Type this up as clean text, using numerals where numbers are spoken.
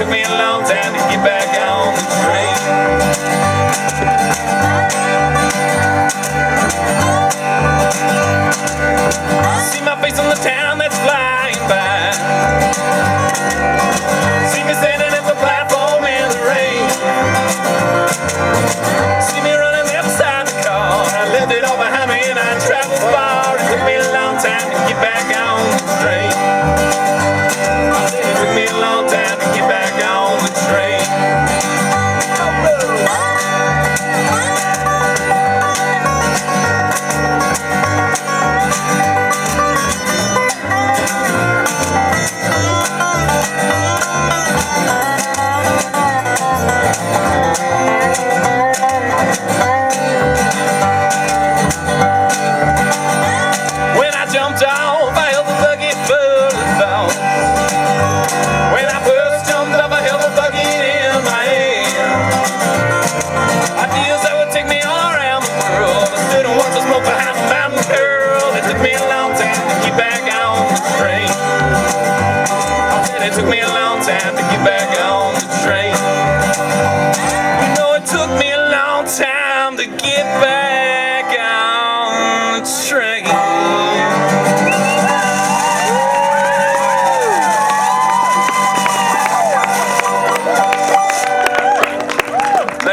took me a long time to get back on the train. See my face on the town that's flying by. See me standing at the platform in the rain. See me running the other side of the car. I left it all behind me and I traveled far. It took me a long time to get back on the train. It took me a long time to get back on the train. When I jumped off, I held the bucket full of thoughts. When I first jumped off, I held the bucket in my hand. Ideas that would take me all around the world. I stood and watched the smoke behind the mountain curl. It took me a long time to get back on the train. I said it took me a long time to get back on